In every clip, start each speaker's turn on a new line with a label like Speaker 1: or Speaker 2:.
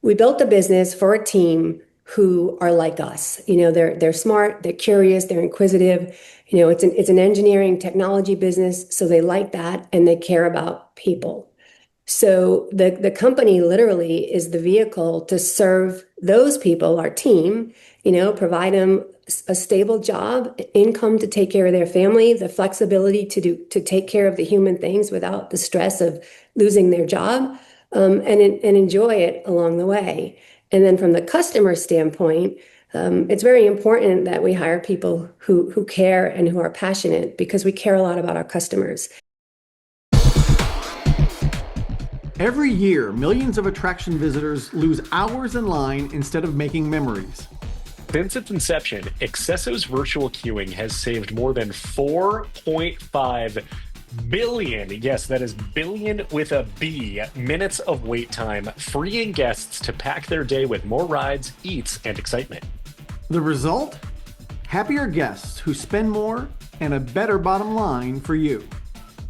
Speaker 1: we built a business for a team who are like us. They're smart, they're curious, they're inquisitive. It's an engineering technology business, so they like that and they care about people. So the company literally is the vehicle to serve those people, our team, provide them a stable job, income to take care of their family, the flexibility to take care of the human things without the stress of losing their job, and enjoy it along the way. And then from the customer standpoint, it's very important that we hire people who care and who are passionate, because we care a lot about our customers.
Speaker 2: Every year, millions of attraction visitors lose hours in line instead of making memories.
Speaker 3: Since its inception, accesso's virtual queuing has saved more than 4.5 billion, yes, that is billion with a B, minutes of wait time, freeing guests to pack their day with more rides, eats, and excitement.
Speaker 2: The result? Happier guests who spend more and a better bottom line for you.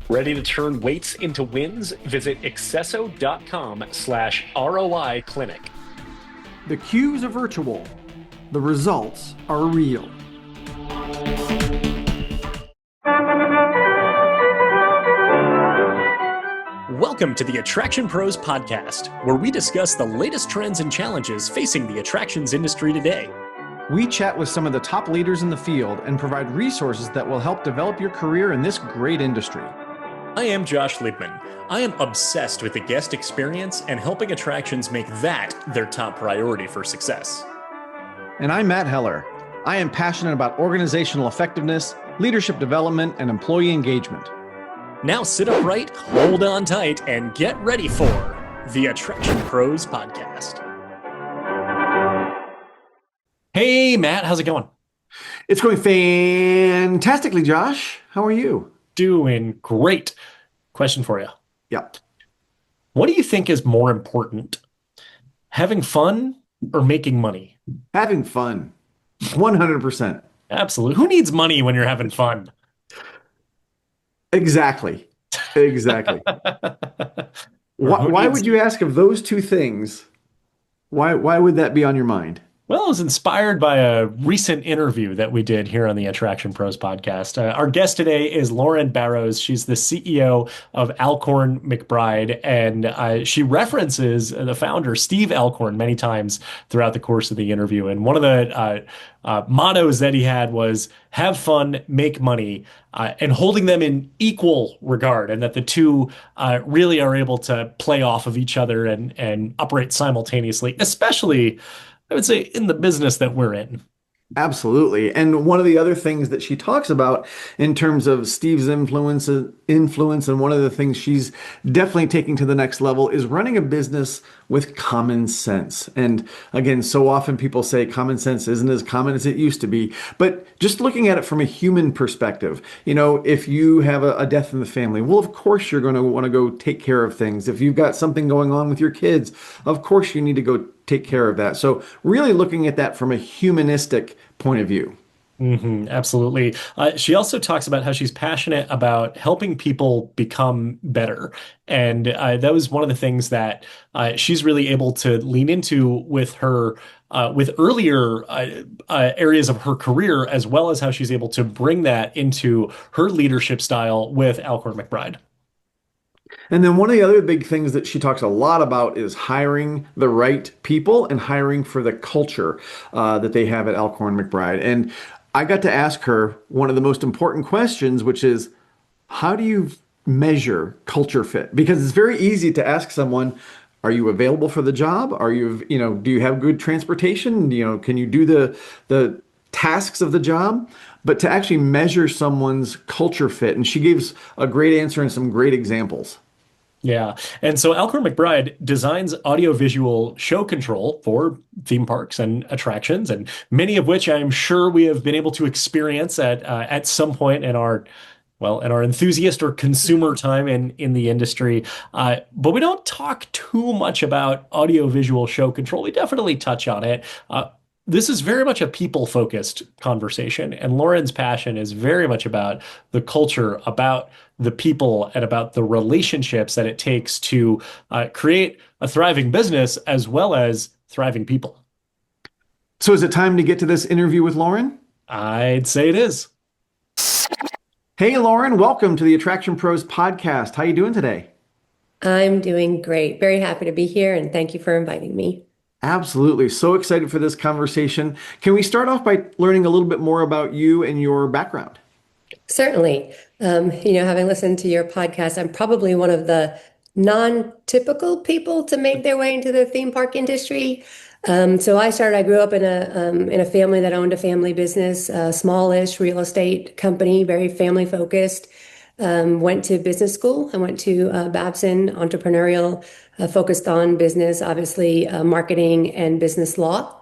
Speaker 3: Ready to turn waits into wins? Visit accesso.com/ROI clinic.
Speaker 2: The queues are virtual. The results are real.
Speaker 3: Welcome to the Attraction Pros podcast, where we discuss the latest trends and challenges facing the attractions industry today.
Speaker 2: We chat with some of the top leaders in the field and provide resources that will help develop your career in this great industry.
Speaker 3: I am Josh Liebman. I am obsessed with the guest experience and helping attractions make that their top priority for success.
Speaker 2: And I'm Matt Heller. I am passionate about organizational effectiveness, leadership development, and employee engagement.
Speaker 3: Now sit upright, hold on tight, and get ready for the Attraction Pros podcast. Hey, Matt, how's it going?
Speaker 2: It's going fantastically, Josh. How are you?
Speaker 3: Doing great. Question for you.
Speaker 2: Yep.
Speaker 3: What do you think is more important, having fun or making money?
Speaker 2: Having fun. 100%.
Speaker 3: Absolutely. Who needs money when you're having fun?
Speaker 2: Exactly. Why would you ask of those two things? Why would that be on your mind?
Speaker 3: Well, I was inspired by a recent interview that we did here on the Attraction Pros podcast. Our guest today is Loren Barrows. She's the CEO of Alcorn McBride, and she references the founder, Steve Alcorn, many times throughout the course of the interview. And one of the mottos that he had was have fun, make money, and holding them in equal regard, and that the two really are able to play off of each other and operate simultaneously, especially I would say in the business that we're in.
Speaker 2: Absolutely. And one of the other things that she talks about in terms of Steve's influence, and one of the things she's definitely taking to the next level is running a business with common sense. And again, so often people say common sense isn't as common as it used to be, but just looking at it from a human perspective, if you have a death in the family, well, of course you're going to want to go take care of things. If you've got something going on with your kids, of course you need to go take care of that. So really looking at that from a humanistic point of view.
Speaker 3: Absolutely. She also talks about how she's passionate about helping people become better. And that was one of the things that she's really able to lean into with her with earlier areas of her career, as well as how she's able to bring that into her leadership style with Alcorn McBride.
Speaker 2: And then one of the other big things that she talks a lot about is hiring the right people and hiring for the culture that they have at Alcorn McBride. And I got to ask her one of the most important questions, which is, how do you measure culture fit? Because it's very easy to ask someone, are you available for the job? Are you, do you have good transportation? Can you do the tasks of the job? But to actually measure someone's culture fit. And she gives a great answer and some great examples.
Speaker 3: Yeah. And so Alcorn McBride designs audiovisual show control for theme parks and attractions, and many of which I'm sure we have been able to experience at some point in our enthusiast or consumer time in the industry. But we don't talk too much about audiovisual show control. We definitely touch on it. this is very much a people-focused conversation, and Lauren's passion is very much about the culture, about the people, and about the relationships that it takes to create a thriving business as well as thriving people.
Speaker 2: So is it time to get to this interview with Loren?
Speaker 3: I'd say it is.
Speaker 2: Hey, Loren, welcome to the Attraction Pros podcast. How you doing today?
Speaker 1: I'm doing great. Very happy to be here, and thank you for inviting me.
Speaker 2: Absolutely. So excited for this conversation. Can we start off by learning a little bit more about you and your background?
Speaker 1: Certainly. Having listened to your podcast, I'm probably one of the non-typical people to make their way into the theme park industry. I grew up in a family that owned a family business, a smallish real estate company, very family focused. Went to business school. I went to Babson, entrepreneurial, focused on business, obviously marketing and business law.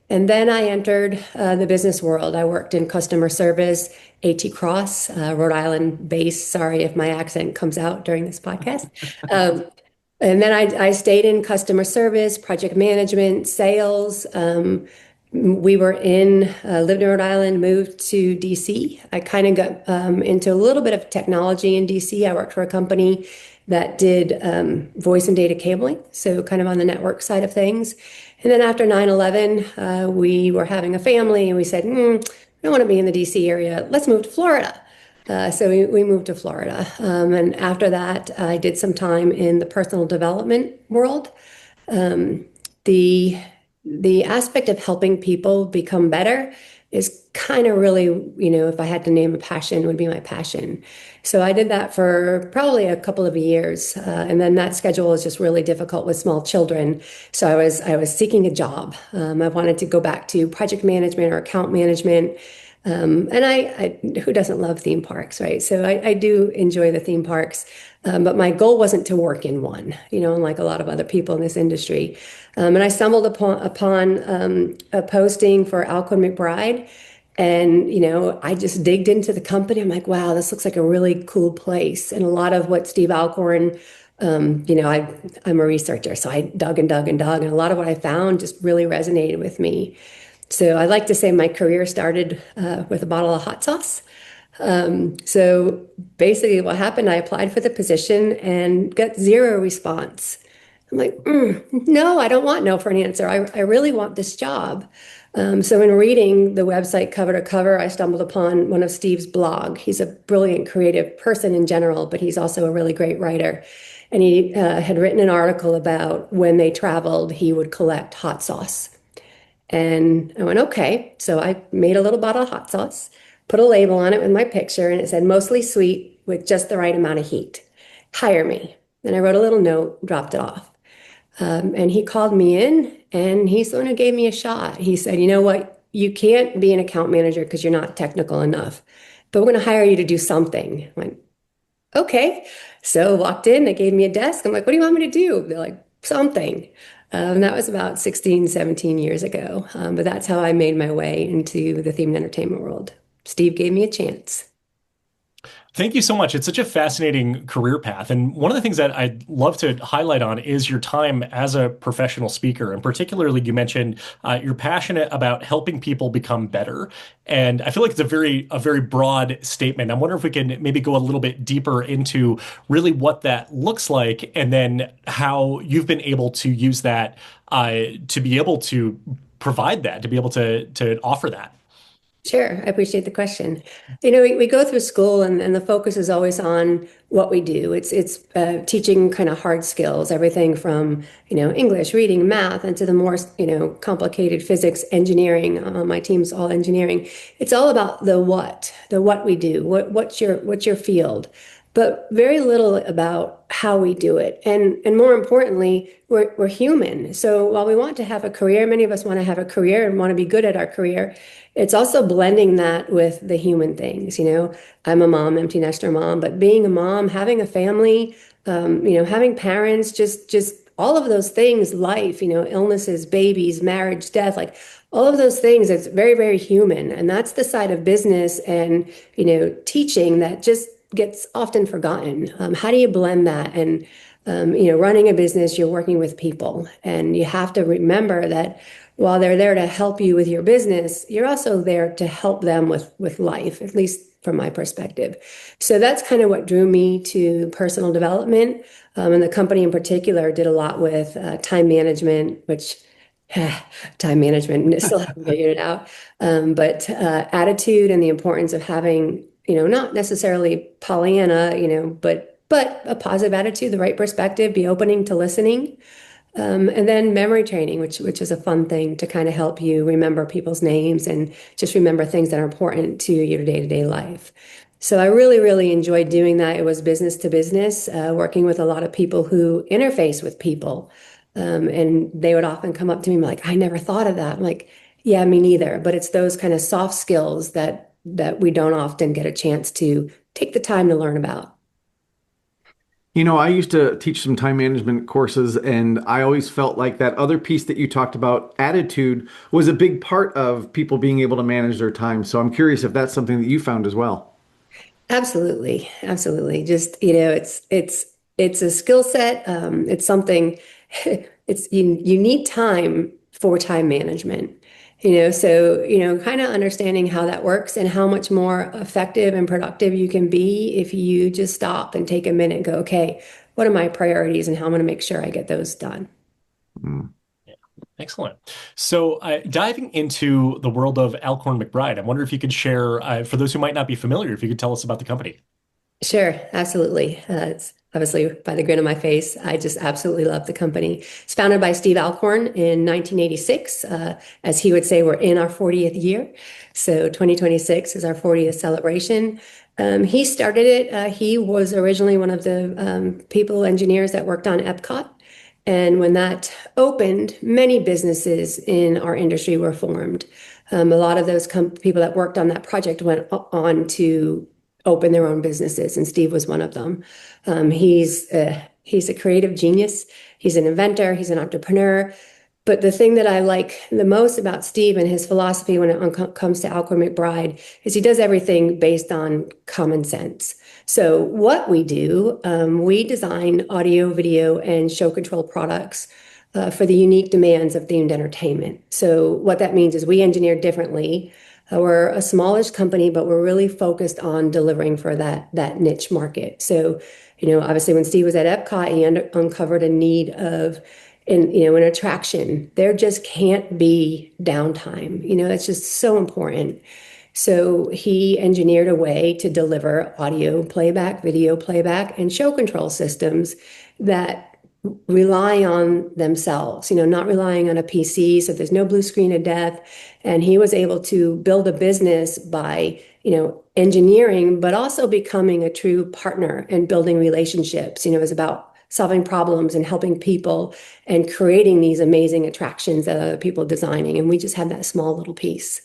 Speaker 1: And then I entered the business world. I worked in customer service, AT Cross, Rhode Island based. Sorry if my accent comes out during this podcast. And then I stayed in customer service, project management, sales. Lived in Rhode Island, moved to DC. I kind of got into a little bit of technology in DC. I worked for a company that did voice and data cabling, so kind of on the network side of things. And then after 9/11, we were having a family and we said, we don't want to be in the DC area. Let's move to Florida. So we moved to Florida. And after that, I did some time in the personal development world. The the aspect of helping people become better is kind of really, if I had to name a passion, would be my passion. So I did that for probably a couple of years, and then that schedule was just really difficult with small children. So I was seeking a job. I wanted to go back to project management or account management. And I who doesn't love theme parks, right? So I do enjoy the theme parks, but my goal wasn't to work in one, unlike a lot of other people in this industry. And I stumbled upon a posting for Alcorn McBride, and I just digged into the company. I'm like, wow, this looks like a really cool place. And a lot of what Steve Alcorn, I'm a researcher, so I dug and dug and dug, and a lot of what I found just really resonated with me. So I like to say my career started with a bottle of hot sauce. So basically what happened, I applied for the position and got zero response. I'm like, no, I don't want no for an answer. I really want this job. So in reading the website cover to cover, I stumbled upon one of Steve's blog. He's a brilliant creative person in general, but he's also a really great writer. And he had written an article about when they traveled, he would collect hot sauce. And I went, okay. So I made a little bottle of hot sauce, put a label on it with my picture, and it said mostly sweet with just the right amount of heat. Hire me. Then I wrote a little note, dropped it off. And he called me in, and he's the one who gave me a shot. He said, you know what? You can't be an account manager because you're not technical enough, but we're going to hire you to do something. I went, okay. So walked in, they gave me a desk. I'm like, what do you want me to do? They're like, something. That was about 16, 17 years ago. But that's how I made my way into the themed entertainment world. Steve gave me a chance.
Speaker 3: Thank you so much. It's such a fascinating career path. And one of the things that I'd love to highlight on is your time as a professional speaker. And particularly, you mentioned you're passionate about helping people become better. And I feel like it's a very broad statement. I wonder if we can maybe go a little bit deeper into really what that looks like, and then how you've been able to use that to be able to provide that, to be able to offer that.
Speaker 1: Sure, I appreciate the question. We go through school, and the focus is always on what we do. It's teaching kind of hard skills, everything from English, reading, math, and to the more complicated physics, engineering. My team's all engineering. It's all about the what we do. What's your field? But very little about how we do it. And more importantly, we're human. So while we want to have a career, many of us want to have a career and want to be good at our career, it's also blending that with the human things. I'm a mom, empty nester mom, but being a mom, having a family, having parents, just all of those things, life, illnesses, babies, marriage, death, like all of those things, it's very, very human. And that's the side of business and, teaching that just gets often forgotten. How do you blend that? And Running a business, you're working with people, and you have to remember that while they're there to help you with your business, you're also there to help them with life, at least from my perspective. So that's kind of what drew me to personal development. And the company in particular did a lot with time management, which time management still haven't figured it out. But attitude and the importance of having, not necessarily Pollyanna, but a positive attitude, the right perspective, be opening to listening. And then memory training, which is a fun thing to kind of help you remember people's names and just remember things that are important to your day-to-day life. So I really, really enjoyed doing that. It was business to business, working with a lot of people who interface with people. And they would often come up to me like, I never thought of that. I'm like, yeah, me neither. But it's those kind of soft skills that we don't often get a chance to take the time to learn about.
Speaker 2: I used to teach some time management courses, and I always felt like that other piece that you talked about, attitude, was a big part of people being able to manage their time. So I'm curious if that's something that you found as well.
Speaker 1: Absolutely, absolutely. Just, it's a skill set. It's something you need time for time management. So, kind of understanding how that works and how much more effective and productive you can be if you just stop and take a minute and go, okay, what are my priorities and how I'm going to make sure I get those done?
Speaker 2: Mm.
Speaker 3: Excellent. So, diving into the world of Alcorn McBride, I wonder if you could share, for those who might not be familiar, if you could tell us about the company.
Speaker 1: Sure, absolutely. It's obviously by the grin on my face. I just absolutely love the company. It's founded by Steve Alcorn in 1986. As he would say, we're in our 40th year. So 2026 is our 40th celebration. He started it. He was originally one of the people, engineers that worked on Epcot. And when that opened, many businesses in our industry were formed. A lot of those people that worked on that project went on to open their own businesses, and Steve was one of them. He's a creative genius. He's an inventor. He's an entrepreneur. But the thing that I like the most about Steve and his philosophy when it comes to Alcorn McBride is he does everything based on common sense. So what we do, we design audio, video, and show control products for the unique demands of themed entertainment. So what that means is we engineer differently. We're a smallish company, but we're really focused on delivering for that niche market. So, obviously when Steve was at Epcot, he uncovered a need of an attraction. There just can't be downtime. That's just so important. So he engineered a way to deliver audio playback, video playback, and show control systems that rely on themselves, not relying on a PC. So there's no blue screen of death. And he was able to build a business by, engineering, but also becoming a true partner and building relationships. It was about solving problems and helping people and creating these amazing attractions that other people designing. And we just had that small little piece.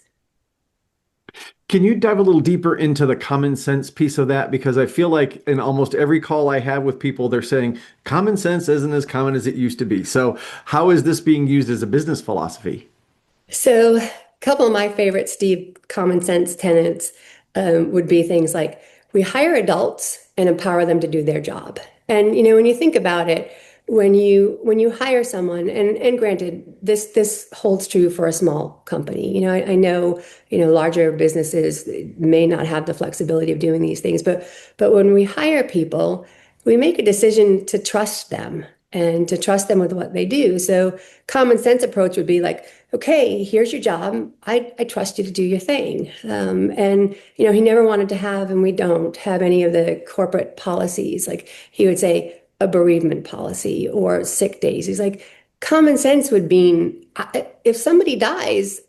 Speaker 2: Can you dive a little deeper into the common sense piece of that? Because I feel like in almost every call I have with people, they're saying common sense isn't as common as it used to be. So, how is this being used as a business philosophy?
Speaker 1: So, a couple of my favorite Steve common sense tenets would be things like we hire adults and empower them to do their job. And when you think about it, when you hire someone, and granted, this holds true for a small company. I know larger businesses may not have the flexibility of doing these things, but when we hire people, we make a decision to trust them and to trust them with what they do. So common sense approach would be like, okay, here's your job. I trust you to do your thing. And he never wanted to have, and we don't have any of the corporate policies. Like he would say a bereavement policy or sick days. He's like, common sense would mean if somebody dies,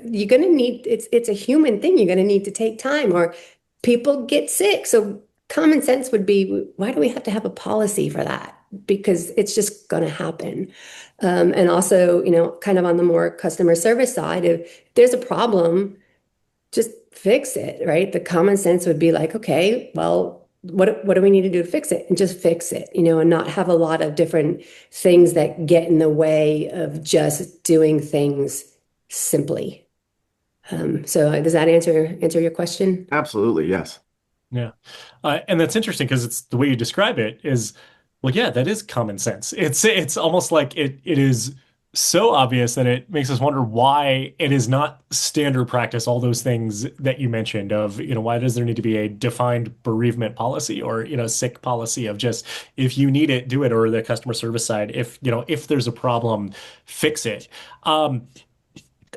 Speaker 1: you're going to need, it's a human thing. You're going to need to take time, or people get sick. So common sense would be, why do we have to have a policy for that? Because it's just going to happen. And also, kind of on the more customer service side, if there's a problem, just fix it, right? The common sense would be like, okay, well, what do we need to do to fix it? And just fix it, and not have a lot of different things that get in the way of just doing things simply. So does that answer your question?
Speaker 2: Absolutely, yes.
Speaker 3: Yeah. And that's interesting because it's the way you describe it is Well, yeah, that is common sense. It's almost like it is so obvious that it makes us wonder why it is not standard practice, all those things that you mentioned of, why does there need to be a defined bereavement policy or, sick policy of just if you need it, do it, or the customer service side, if there's a problem, fix it. Um,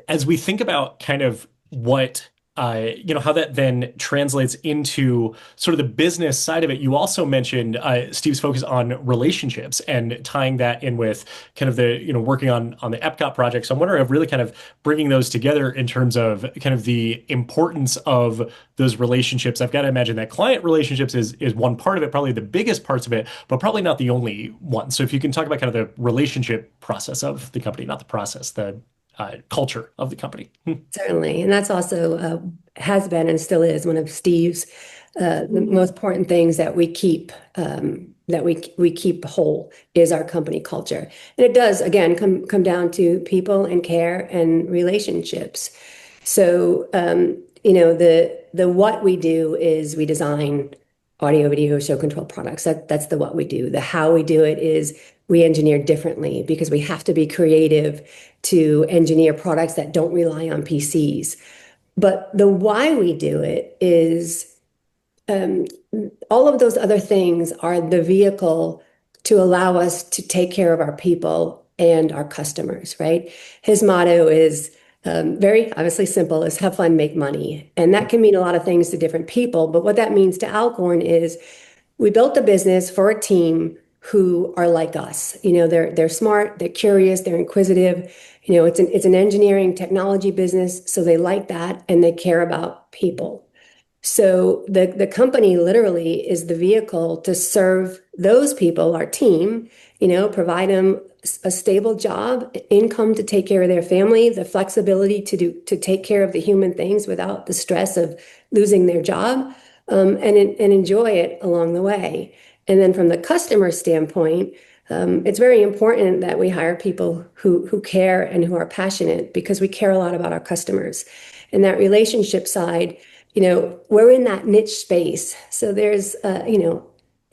Speaker 3: as we think about kind of what how that then translates into sort of the business side of it, you also mentioned Steve's focus on relationships and tying that in with kind of the, working on the Epcot project. So I'm wondering of really kind of bringing those together in terms of kind of the importance of those relationships. I've got to imagine that client relationships is one part of it, probably the biggest parts of it, but probably not the only one. So if you can talk about kind of the relationship process of the company, not the process, the culture of the company.
Speaker 1: Certainly. And that's also has been and still is one of Steve's the most important things that we keep we keep whole is our company culture. And it does again come down to people and care and relationships. So the what we do is we design audio video show control products. That's the what we do. The how we do it is we engineer differently because we have to be creative to engineer products that don't rely on PCs. But the why we do it is um, all of those other things are the vehicle to allow us to take care of our people and our customers, right? His motto is very obviously simple is have fun, make money. And that can mean a lot of things to different people. But what that means to Alcorn is we built a business for a team who are like us. They're smart, they're curious, they're inquisitive. It's an engineering technology business, so they like that and they care about people. So the company literally is the vehicle to serve those people, our team, provide them a stable job, income to take care of their family, the flexibility to take care of the human things without the stress of losing their job, and enjoy it along the way. And then from the customer standpoint, it's very important that we hire people who care and who are passionate because we care a lot about our customers. And that relationship side, we're in that niche space. So there's,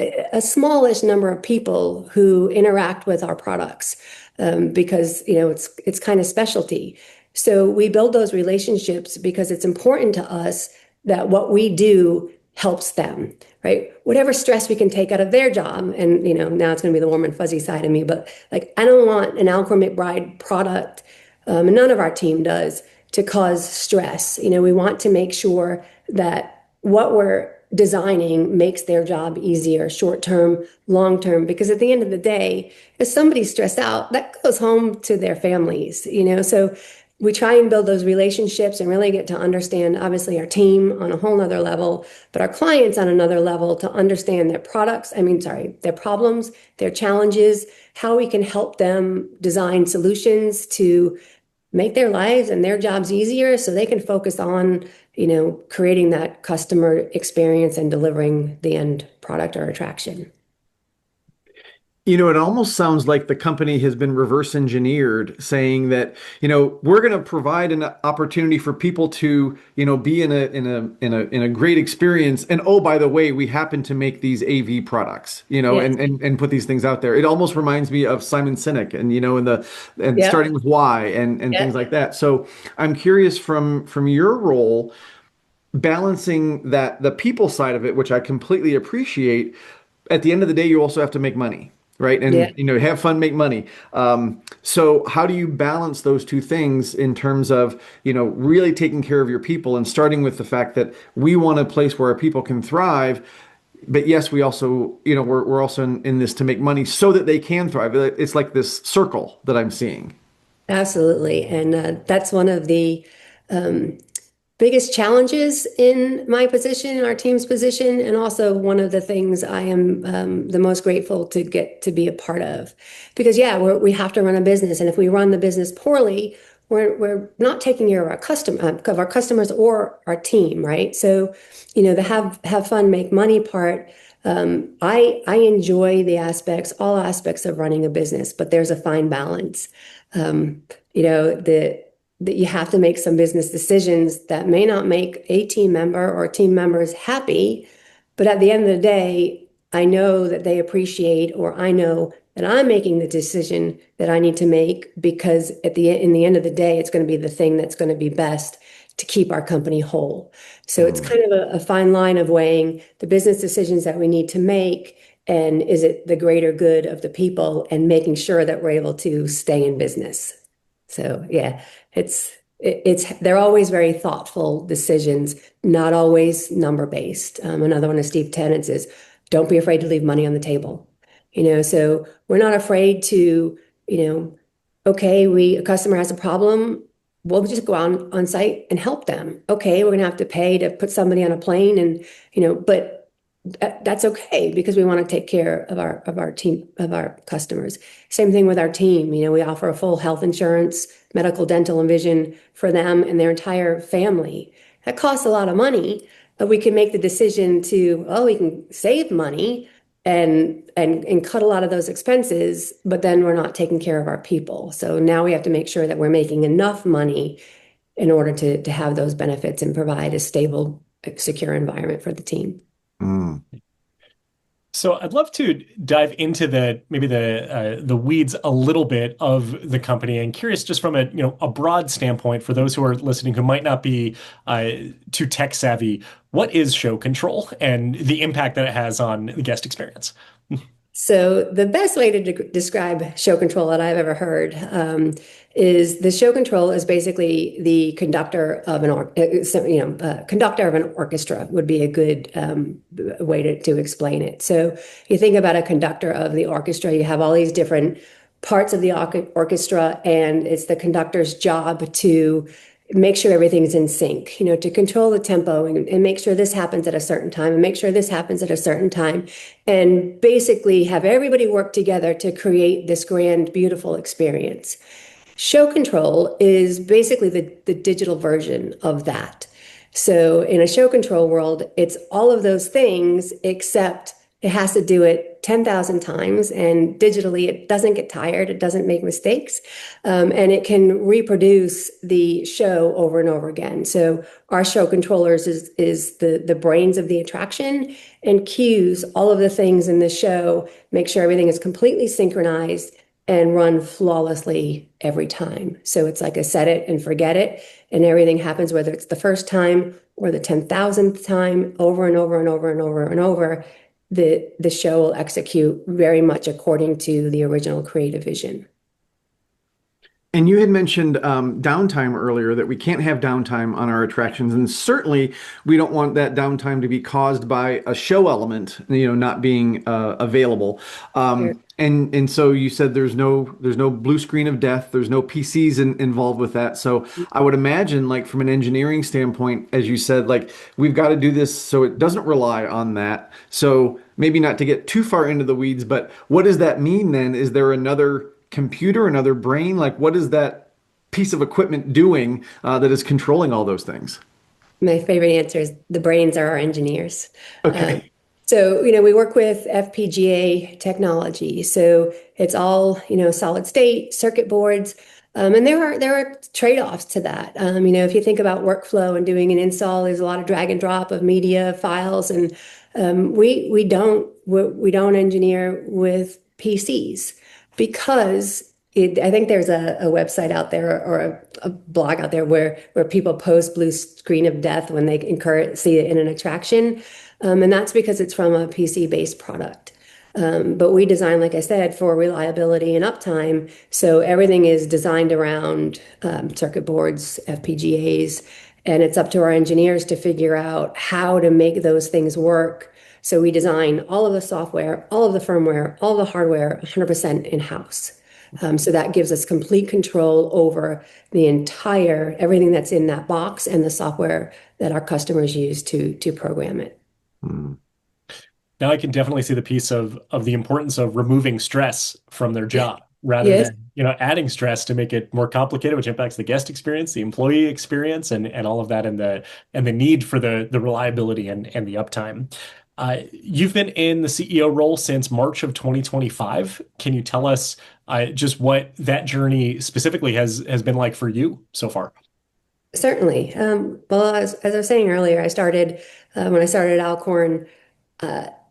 Speaker 1: a smallish number of people who interact with our products because, it's kind of specialty. So we build those relationships because it's important to us that what we do helps them, right? Whatever stress we can take out of their job. And, now it's going to be the warm and fuzzy side of me, but like, I don't want an Alcorn McBride product, and none of our team does, to cause stress. We want to make sure that what we're designing makes their job easier, short term, long term, because at the end of the day, if somebody's stressed out, that goes home to their families, So we try and build those relationships and really get to understand, obviously, our team on a whole nother level, but our clients on another level to understand their products, their problems, their challenges, how we can help them design solutions to make their lives and their jobs easier so they can focus on, creating that customer experience and delivering the end product or attraction.
Speaker 2: It almost sounds like the company has been reverse engineered, saying that, we're going to provide an opportunity for people to, be in a great experience. And oh, by the way, we happen to make these AV products,
Speaker 1: Yes.
Speaker 2: and put these things out there. It almost reminds me of Simon Sinek and, and
Speaker 1: Yep.
Speaker 2: starting with why and things
Speaker 1: Yep.
Speaker 2: like that. So I'm curious from your role, balancing that the people side of it, which I completely appreciate. At the end of the day, you also have to make money, right?
Speaker 1: Yeah.
Speaker 2: And have fun, make money. So how do you balance those two things in terms of really taking care of your people and starting with the fact that we want a place where our people can thrive, but yes, we also we're also in this to make money so that they can thrive. It's like this circle that I'm seeing.
Speaker 1: Absolutely. And that's one of the um, biggest challenges in my position, in our team's position, and also one of the things I am the most grateful to get to be a part of. Because yeah, we have to run a business, and if we run the business poorly, we're not taking care of our customers or our team, right? So, the have fun, make money part. I enjoy all aspects of running a business, but there's a fine balance. Um, you know, the that you have to make some business decisions that may not make a team member or team members happy, but at the end of the day, I know that they appreciate, or I know that I'm making the decision that I need to make because in the end of the day, it's going to be the thing that's going to be best to keep our company whole. So it's
Speaker 2: Mm.
Speaker 1: kind of a fine line of weighing the business decisions that we need to make and is it the greater good of the people and making sure that we're able to stay in business. So yeah, it's they're always very thoughtful decisions, not always number based. Another one of Steve Tennant's is don't be afraid to leave money on the table. So we're not afraid to, okay, a customer has a problem, we'll just go on site and help them. Okay, we're gonna have to pay to put somebody on a plane and, but that's okay because we want to take care of our team, of our customers. Same thing with our team. We offer a full health insurance, medical, dental, and vision for them and their entire family. That costs a lot of money, but we can make the decision to, oh, we can save money and cut a lot of those expenses, but then we're not taking care of our people. So now we have to make sure that we're making enough money in order to have those benefits and provide a stable, secure environment for the team.
Speaker 2: Mm.
Speaker 3: So I'd love to dive into the weeds a little bit of the company, and curious just from a broad standpoint for those who are listening who might not be too tech savvy. What is show control and the impact that it has on the guest experience?
Speaker 1: So the best way to describe show control that I've ever heard is the show control is basically the conductor of conductor of an orchestra would be a good way to explain it. So you think about a conductor of the orchestra, you have all these different parts of the orchestra, and it's the conductor's job to make sure everything's in sync, to control the tempo and make sure this happens at a certain time and make sure this happens at a certain time and basically have everybody work together to create this grand, beautiful experience. Show control is basically the digital version of that. So in a show control world, it's all of those things, except it has to do it 10,000 times. And digitally, it doesn't get tired. It doesn't make mistakes. And it can reproduce the show over and over again. So our show controllers is the brains of the attraction and cues all of the things in the show, make sure everything is completely synchronized and run flawlessly every time. So it's like a set it and forget it, and everything happens, whether it's the first time or the 10,000th time, over and over and over and over and over, the show will execute very much according to the original creative vision.
Speaker 2: And you had mentioned downtime earlier, that we can't have downtime on our attractions, and certainly we don't want that downtime to be caused by a show element, not being available.
Speaker 1: Sure.
Speaker 2: And so you said there's no blue screen of death, there's no PCs involved with that. So I would imagine, like from an engineering standpoint, as you said, like we've got to do this so it doesn't rely on that. So maybe not to get too far into the weeds, but what does that mean then? Is there another computer, another brain? Like, what is that piece of equipment doing that is controlling all those things?
Speaker 1: My favorite answer is the brains are our engineers. Um,
Speaker 2: Okay.
Speaker 1: so, we work with FPGA technology. So it's all, solid state circuit boards. And there are trade-offs to that. If you think about workflow and doing an install, there's a lot of drag and drop of media files, and we don't engineer with PCs because I think there's a website out there or a blog out there where people post blue screen of death when they see it in an attraction. And that's because it's from a PC-based product. But we design, like I said, for reliability and uptime. So everything is designed around circuit boards, FPGAs, and it's up to our engineers to figure out how to make those things work. So we design all of the software, all of the firmware, all of the hardware 100% in-house. So that gives us complete control over everything that's in that box and the software that our customers use to program it.
Speaker 2: Hmm.
Speaker 3: Now I can definitely see the piece of the importance of removing stress from their job rather
Speaker 1: Yes.
Speaker 3: than, adding stress to make it more complicated, which impacts the guest experience, the employee experience, and all of that, and the need for the reliability and the uptime. You've been in the CEO role since March of 2025. Can you tell us just what that journey specifically has been like for you so far?
Speaker 1: Certainly. Well, as I was saying earlier, when I started Alcorn,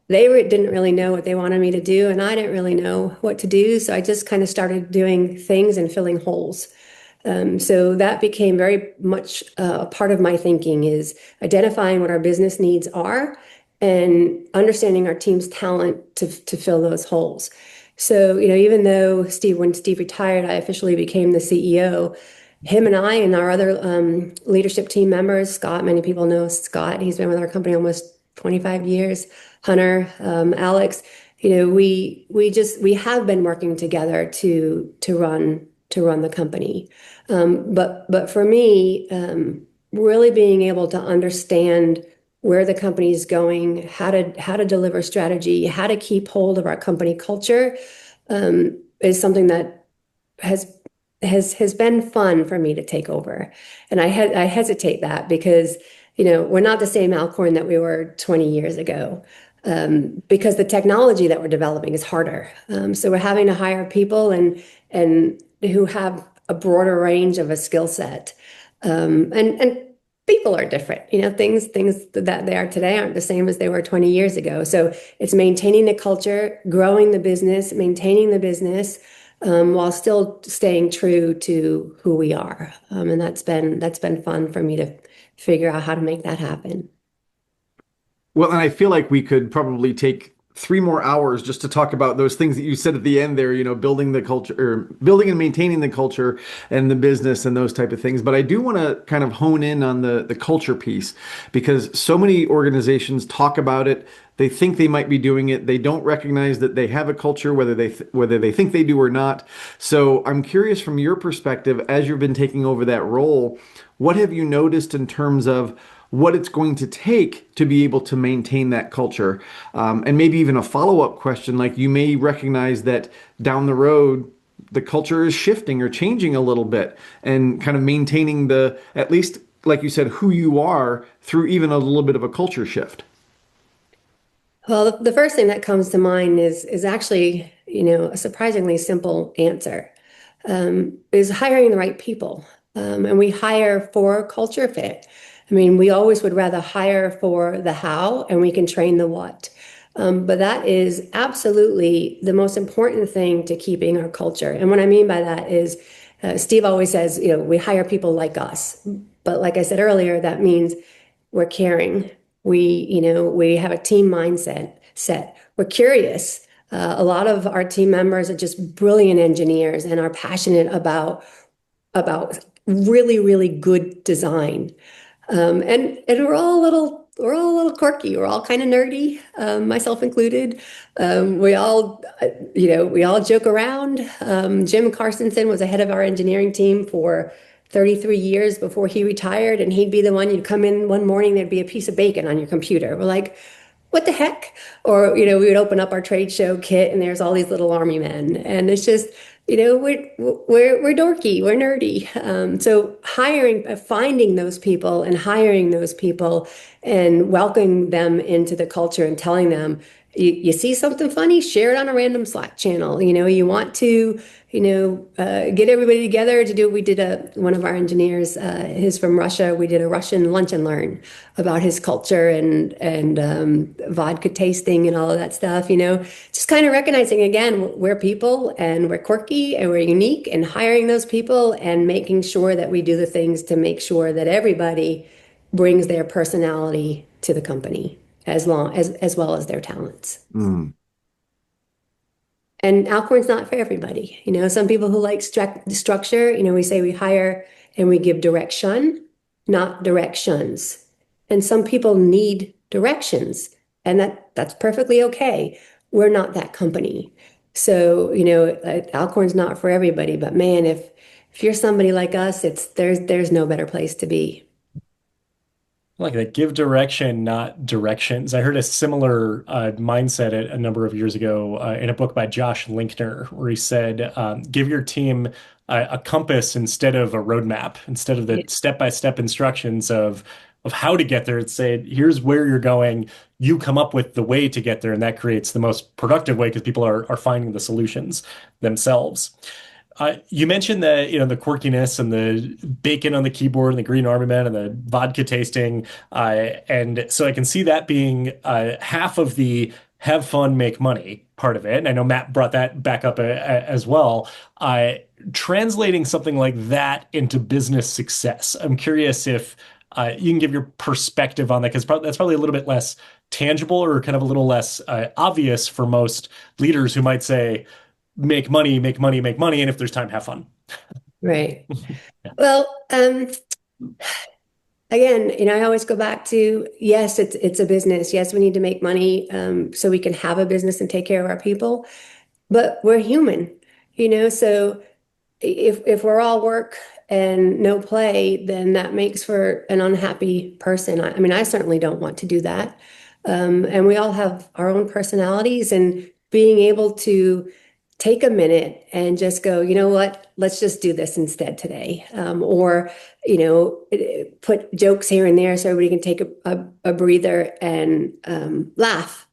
Speaker 1: didn't really know what they wanted me to do, and I didn't really know what to do. So I just kind of started doing things and filling holes. So that became very much a part of my thinking is identifying what our business needs are and understanding our team's talent to fill those holes. So, even though when Steve retired, I officially became the CEO. Him and I and our other leadership team members, Scott, many people know Scott. He's been with our company almost 25 years. Hunter, Alex, we have been working together to run the company. But for me, really being able to understand where the company is going, how to deliver strategy, how to keep hold of our company culture, is something that has has been fun for me to take over. And I hesitate that because we're not the same Alcorn that we were 20 years ago. Because the technology that we're developing is harder. So we're having to hire people and who have a broader range of a skill set. And people are different. Things that they are today aren't the same as they were 20 years ago. So it's maintaining the culture, growing the business, maintaining the business, while still staying true to who we are. And that's been fun for me to figure out how to make that happen.
Speaker 2: Well, and I feel like we could probably take 3 more hours just to talk about those things that you said at the end there, building the culture or building and maintaining the culture and the business and those type of things. But I do want to kind of hone in on the culture piece because so many organizations talk about it. They think they might be doing it. They don't recognize that they have a culture, whether they think they do or not. So I'm curious from your perspective, as you've been taking over that role, what have you noticed in terms of what it's going to take to be able to maintain that culture? And maybe even a follow-up question, like you may recognize that down the road, the culture is shifting or changing a little bit and kind of maintaining at least, like you said, who you are through even a little bit of a culture shift.
Speaker 1: Well, the first thing that comes to mind is actually, a surprisingly simple answer, is hiring the right people. And we hire for culture fit. I mean, we always would rather hire for the how, and we can train the what. But that is absolutely the most important thing to keeping our culture. And what I mean by that is, Steve always says, we hire people like us. But like I said earlier, that means we're caring. We have a team mindset set. We're curious. A lot of our team members are just brilliant engineers and are passionate about really, really good design. And we're all a little quirky. We're all kind of nerdy, myself included. We all joke around. Jim Carsonson was the head of our engineering team for 33 years before he retired, and he'd be the one. You'd come in one morning, there'd be a piece of bacon on your computer. We're like, what the heck? Or, we would open up our trade show kit and there's all these little army men. And it's just, we're dorky, we're nerdy. So finding those people and hiring those people and welcoming them into the culture and telling them, you see something funny, share it on a random Slack channel. You want to, get everybody together to do. We did one of our engineers, who's from Russia. We did a Russian lunch and learn about his culture and vodka tasting and all of that stuff. Just kind of recognizing again, we're people and we're quirky and we're unique, and hiring those people and making sure that we do the things to make sure that everybody brings their personality to the company as well as their talents.
Speaker 2: Mm.
Speaker 1: And Alcorn's not for everybody. Some people who like structure, we say we hire and we give direction, not directions. And some people need directions, and that's perfectly okay. We're not that company. So, Alcorn's not for everybody, but man, if you're somebody like us, there's no better place to be.
Speaker 3: Like that, give direction, not directions. I heard a similar mindset a number of years ago in a book by Josh Linkner, where he said, give your team a compass instead of a roadmap, instead of the step-by-step instructions of how to get there. It's say, here's where you're going. You come up with the way to get there, and that creates the most productive way because people are finding the solutions themselves. You mentioned the quirkiness and the bacon on the keyboard and the green army man and the vodka tasting, and so I can see that being half of the have fun, make money part of it. And I know Matt brought that back up as well. Uh, Translating something like that into business success. I'm curious if you can give your perspective on that, because that's probably a little bit less tangible or kind of a little less obvious for most leaders who might say, make money, make money, make money, and if there's time, have fun.
Speaker 1: Right.
Speaker 3: Yeah.
Speaker 1: Well, again, I always go back to, yes, it's a business. Yes, we need to make money, so we can have a business and take care of our people. But we're human, so if we're all work and no play, then that makes for an unhappy person. I mean, I certainly don't want to do that. And we all have our own personalities, and being able to take a minute and just go, you know what, let's just do this instead today. Or, put jokes here and there so everybody can take a breather and laugh.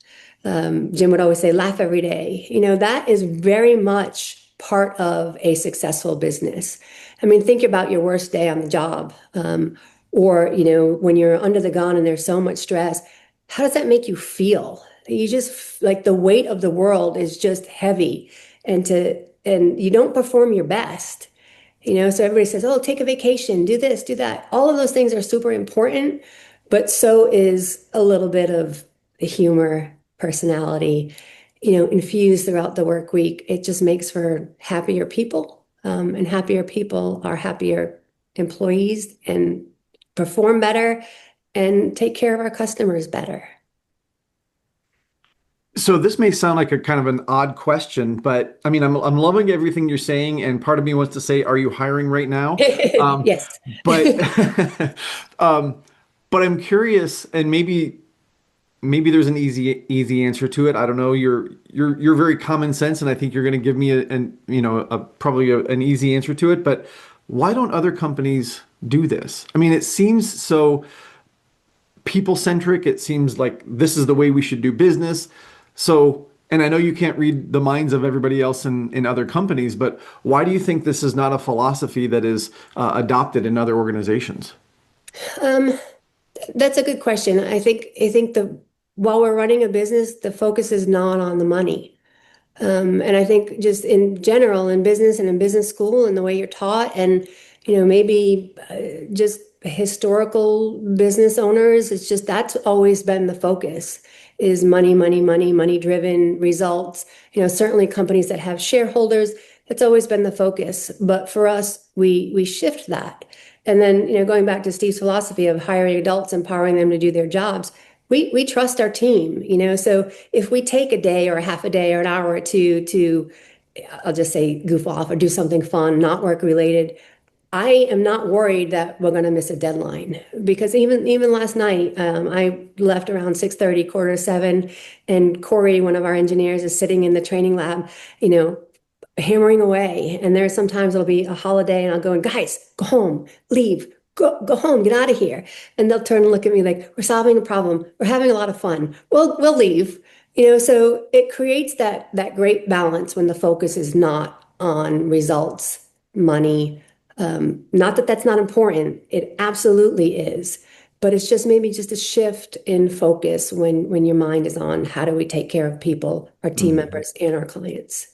Speaker 1: Jim would always say, laugh every day. That is very much part of a successful business. I mean, think about your worst day on the job, or, when you're under the gun and there's so much stress. How does that make you feel? You just like the weight of the world is just heavy, and you don't perform your best. So everybody says, oh, take a vacation, do this, do that. All of those things are super important, but so is a little bit of the humor, personality, infused throughout the work week. It just makes for happier people, and happier people are happier employees and perform better and take care of our customers better.
Speaker 2: So this may sound like a kind of an odd question, but I mean, I'm loving everything you're saying, and part of me wants to say, are you hiring right now? Um,
Speaker 1: Yes.
Speaker 2: but um, but I'm curious, and maybe there's an easy answer to it. I don't know. You're very common sense, and I think you're going to give me an easy answer to it. But why don't other companies do this? I mean, it seems so people centric. It seems like this is the way we should do business. So, and I know you can't read the minds of everybody else in other companies, but why do you think this is not a philosophy that is adopted in other organizations?
Speaker 1: Um, that's a good question. I think the while we're running a business, the focus is not on the money. And I think just in general, in business and in business school and the way you're taught, and maybe just historical business owners, it's just that's always been the focus is money, money, money, money driven results. Certainly companies that have shareholders, that's always been the focus. But for us, we shift that. And then, going back to Steve's philosophy of hiring adults, empowering them to do their jobs, we trust our team, so if we take a day or a half a day or an hour or two to, I'll just say, goof off or do something fun, not work related, I am not worried that we're going to miss a deadline, because even last night, I left around 6:30, quarter to seven, and Corey, one of our engineers, is sitting in the training lab, hammering away. And there's sometimes it'll be a holiday and I'll go, and guys, go home, leave, go home, get out of here. And they'll turn and look at me like, we're solving a problem, we're having a lot of fun. We'll leave. So it creates that great balance when the focus is not on results, money. Not that that's not important. It absolutely is. But it's just maybe just a shift in focus when your mind is on how do we take care of people, our team
Speaker 2: Mhm.
Speaker 1: members, and our clients.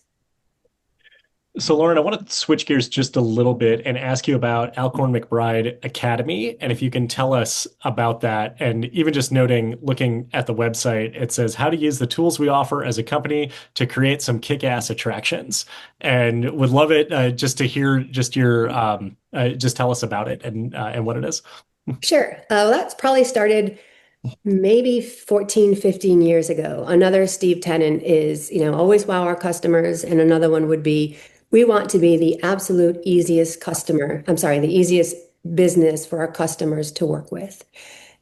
Speaker 3: So, Lauren, I want to switch gears just a little bit and ask you about Alcorn McBride Academy, and if you can tell us about that. And even just noting, looking at the website, it says how to use the tools we offer as a company to create some kick-ass attractions. And would love it just to hear just your just tell us about it and what it is.
Speaker 1: Sure. Well, that's probably started maybe 14, 15 years ago. Another Steve tenant is, always wow our customers. And another one would be, we want to be the absolute easiest customer. I'm sorry, the easiest business for our customers to work with.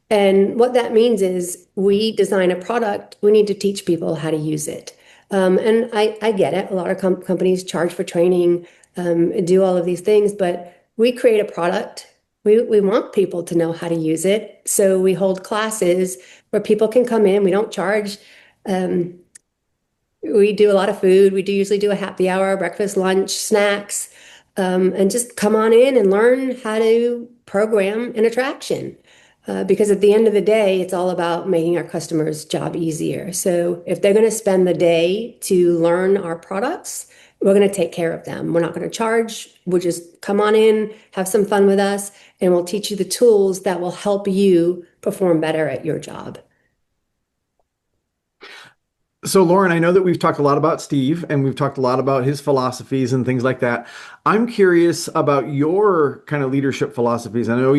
Speaker 1: And what that means is we design a product, we need to teach people how to use it. And I get it. A lot of companies charge for training, do all of these things, but we create a product. We want people to know how to use it. So we hold classes where people can come in. We don't charge. Um, we do a lot of food. We do usually do a happy hour, breakfast, lunch, snacks, and just come on in and learn how to program an attraction. Because at the end of the day, it's all about making our customers' job easier. So if they're going to spend the day to learn our products, we're going to take care of them. We're not going to charge. We'll just come on in, have some fun with us, and we'll teach you the tools that will help you perform better at your job.
Speaker 2: So, Loren, I know that we've talked a lot about Steve and we've talked a lot about his philosophies and things like that. I'm curious about your kind of leadership philosophies. I know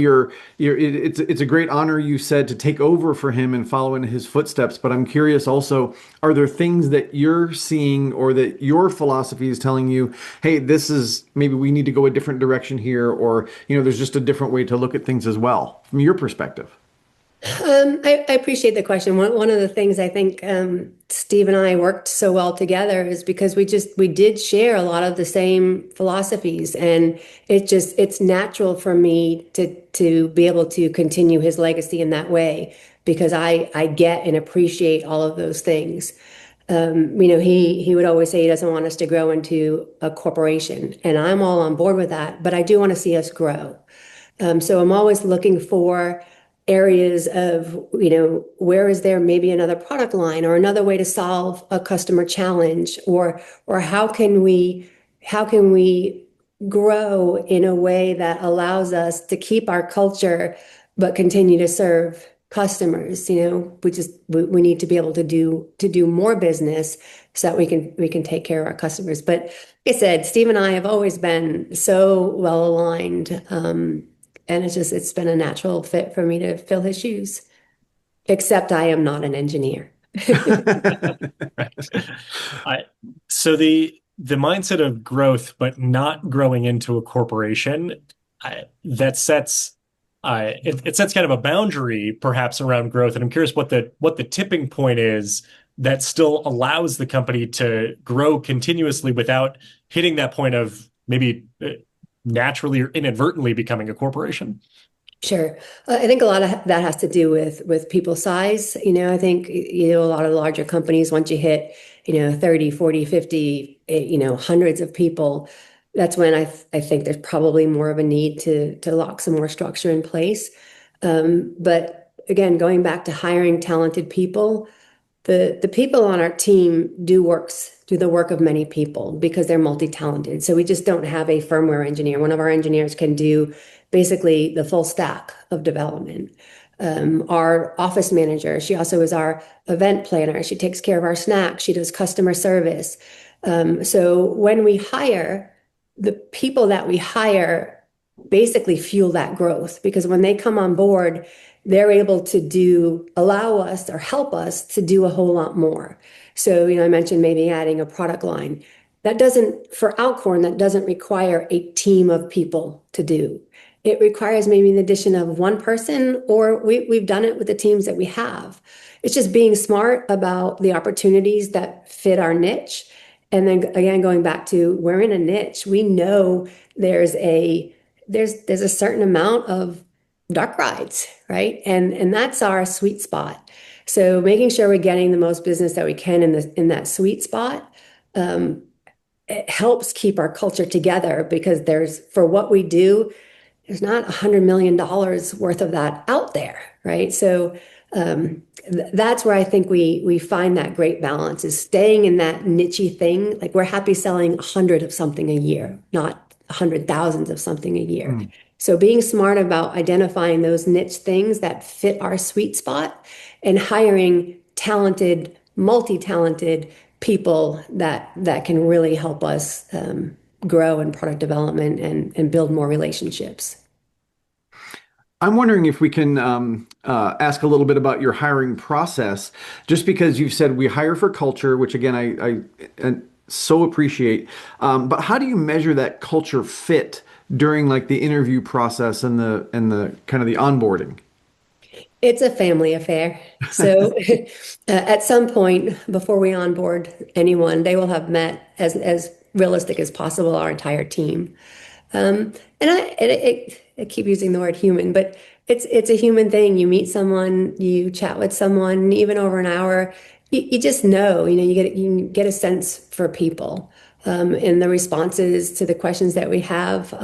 Speaker 2: it's a great honor, you said, to take over for him and follow in his footsteps. But I'm curious also, are there things that you're seeing or that your philosophy is telling you, hey, this is maybe we need to go a different direction here, or there's just a different way to look at things as well from your perspective?
Speaker 1: I appreciate the question. One of the things I think Steve and I worked so well together is because we did share a lot of the same philosophies, and it's natural for me to be able to continue his legacy in that way because I get and appreciate all of those things. He would always say he doesn't want us to grow into a corporation, and I'm all on board with that, but I do want to see us grow. So I'm always looking for areas of, where is there maybe another product line or another way to solve a customer challenge, or how can we grow in a way that allows us to keep our culture but continue to serve customers. We need to be able to do more business so that we can take care of our customers. But like I said, Steve and I have always been so well aligned. And it's been a natural fit for me to fill his shoes, except I am not an engineer.
Speaker 3: Right. I, so the mindset of growth, but not growing into a corporation, that sets it sets kind of a boundary perhaps around growth. And I'm curious what the tipping point is that still allows the company to grow continuously without hitting that point of maybe naturally or inadvertently becoming a corporation.
Speaker 1: Sure. I think a lot of that has to do with people size. I think, a lot of larger companies, once you hit, 30, 40, 50, hundreds of people, that's when I think there's probably more of a need to lock some more structure in place. But again, going back to hiring talented people, the people on our team do the work of many people because they're multi-talented. So we just don't have a firmware engineer. One of our engineers can do basically the full stack of development. Our office manager, she also is our event planner. She takes care of our snacks. She does customer service. So when we hire, the people that we hire basically fuel that growth because when they come on board, they're able to allow us or help us to do a whole lot more. So, I mentioned maybe adding a product line. For Alcorn, that doesn't require a team of people to do. It requires maybe an addition of one person, or we've done it with the teams that we have. It's just being smart about the opportunities that fit our niche. And then again, going back to we're in a niche, we know there's a certain amount of dark rides, right? And that's our sweet spot. So making sure we're getting the most business that we can in that sweet spot, it helps keep our culture together because for what we do, there's not $100 million worth of that out there, right? So that's where I think we find that great balance is staying in that niche thing. Like we're happy selling 100 of something a year, not 100,000 of something a year. So being smart about identifying those niche things that fit our sweet spot and hiring talented, multi-talented people that can really help us grow in product development and build more relationships.
Speaker 2: I'm wondering if we can ask a little bit about your hiring process, just because you've said we hire for culture, which again, I so appreciate. But how do you measure that culture fit during like the interview process and the kind of the onboarding?
Speaker 1: It's a family affair. So at some point before we onboard anyone, they will have met as realistic as possible our entire team. I keep using the word human, but it's a human thing. You meet someone, you chat with someone, even over an hour, you just know, you get a sense for people, and the responses to the questions that we have.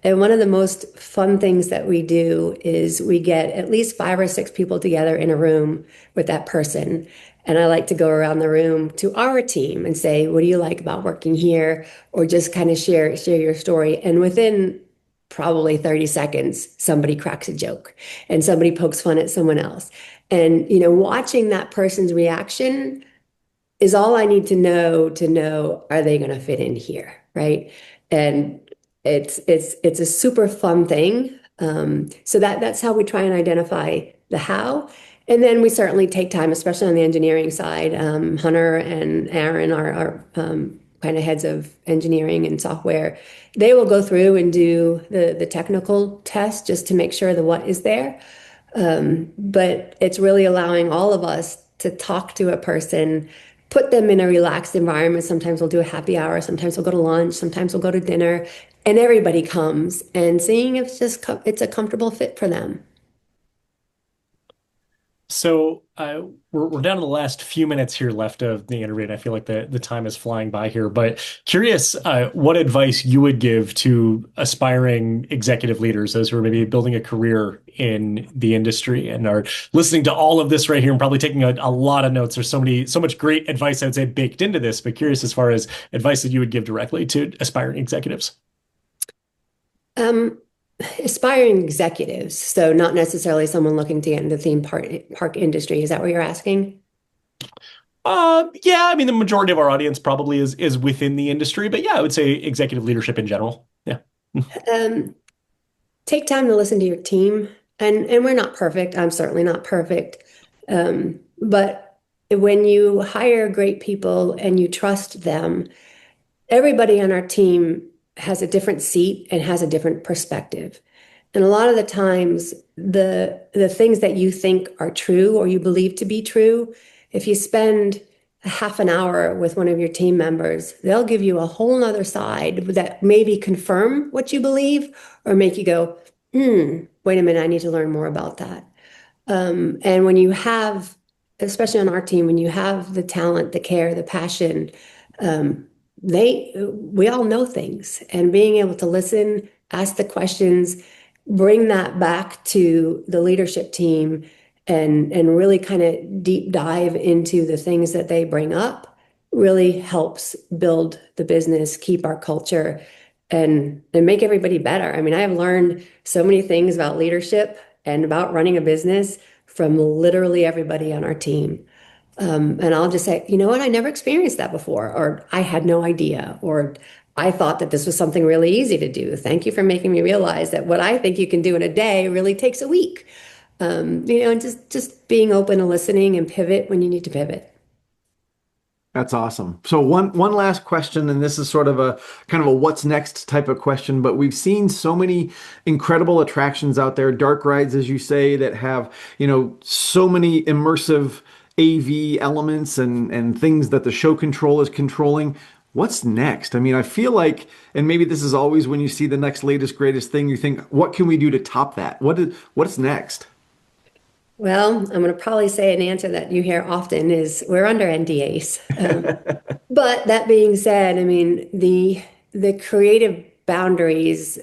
Speaker 1: And one of the most fun things that we do is we get at least 5 or 6 people together in a room with that person. And I like to go around the room to our team and say, what do you like about working here? Or just kind of share your story. And within probably 30 seconds, somebody cracks a joke and somebody pokes fun at someone else. And, watching that person's reaction is all I need to know, are they going to fit in here, right? And it's a super fun thing. So that's how we try and identify the how. And then we certainly take time, especially on the engineering side. Hunter and Aaron are kind of heads of engineering and software. They will go through and do the technical test just to make sure the what is there. But it's really allowing all of us to talk to a person, put them in a relaxed environment. Sometimes we'll do a happy hour, sometimes we'll go to lunch, sometimes we'll go to dinner, and everybody comes and seeing if it's a comfortable fit for them.
Speaker 3: So we're down to the last few minutes here left of the interview, and I feel like the time is flying by here. But curious, what advice you would give to aspiring executive leaders, those who are maybe building a career in the industry and are listening to all of this right here and probably taking a lot of notes. There's so much great advice I would say baked into this, but curious as far as advice that you would give directly to aspiring executives.
Speaker 1: Um, Aspiring executives, so not necessarily someone looking to get into the theme park industry. Is that what you're asking?
Speaker 3: Yeah, I mean the majority of our audience probably is within the industry, but yeah, I would say executive leadership in general. Yeah.
Speaker 1: Um, Take time to listen to your team. And we're not perfect. I'm certainly not perfect. But when you hire great people and you trust them, everybody on our team has a different seat and has a different perspective. And a lot of the times, the things that you think are true or you believe to be true, if you spend a half an hour with one of your team members, they'll give you a whole nother side that maybe confirm what you believe or make you go, wait a minute, I need to learn more about that. And when you have, especially on our team, when you have the talent, the care, the passion, um, we all know things, and being able to listen, ask the questions, bring that back to the leadership team, and really kind of deep dive into the things that they bring up really helps build the business, keep our culture, and make everybody better. I mean, I have learned so many things about leadership and about running a business from literally everybody on our team. And I'll just say, you know what, I never experienced that before, or I had no idea, or I thought that this was something really easy to do. Thank you for making me realize that what I think you can do in a day really takes a week. And just being open to listening and pivot when you need to pivot.
Speaker 2: That's awesome. So one last question, and this is sort of a kind of a what's next type of question, but we've seen so many incredible attractions out there, dark rides, as you say, that have, so many immersive AV elements and things that the show control is controlling. What's next? I mean, I feel like, and maybe this is always when you see the next latest, greatest thing, you think, what can we do to top that? What's next?
Speaker 1: Well, I'm going to probably say an answer that you hear often is we're under NDAs. But that being said, I mean, the creative boundaries,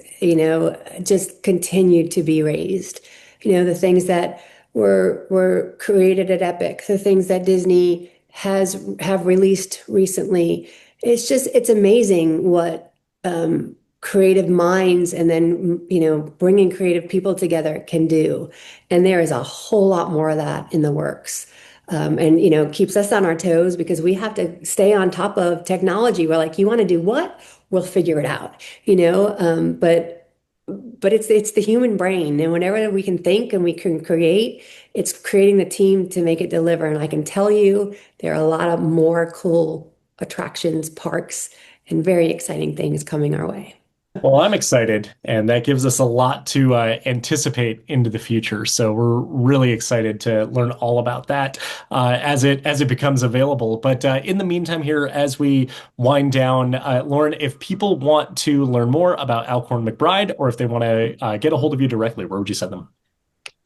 Speaker 1: just continue to be raised. The things that were created at Epic, the things that Disney have released recently. It's amazing what creative minds and then bringing creative people together can do. And there is a whole lot more of that in the works. And keeps us on our toes because we have to stay on top of technology. We're like, you want to do what? We'll figure it out. But it's the human brain, and whenever we can think and we can create, it's creating the team to make it deliver. And I can tell you, there are a lot of more cool attractions, parks, and very exciting things coming our way.
Speaker 3: Well, I'm excited, and that gives us a lot to anticipate into the future. So we're really excited to learn all about that as it becomes available. But in the meantime, here as we wind down, Loren, if people want to learn more about Alcorn McBride, or if they want to get a hold of you directly, where would you send them?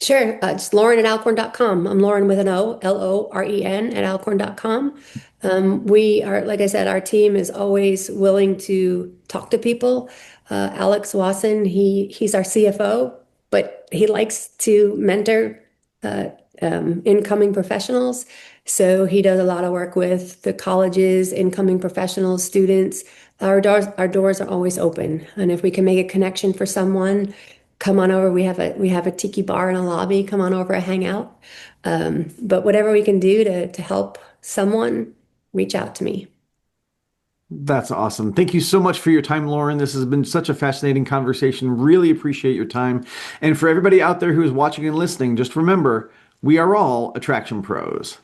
Speaker 1: Sure. It's Loren at alcorn.com. I'm Loren with an O, Loren at alcorn.com. We are, like I said, our team is always willing to talk to people. Alex Wasson, he's our CFO, but he likes to mentor uh, incoming professionals. So he does a lot of work with the colleges, incoming professionals, students. Our doors are always open, and if we can make a connection for someone, come on over. We have a tiki bar in a lobby. Come on over and hang out. But whatever we can do to help someone, reach out to me.
Speaker 2: That's awesome. Thank you so much for your time, Loren. This has been such a fascinating conversation. Really appreciate your time. And for everybody out there who is watching and listening, just remember, we are all attraction pros.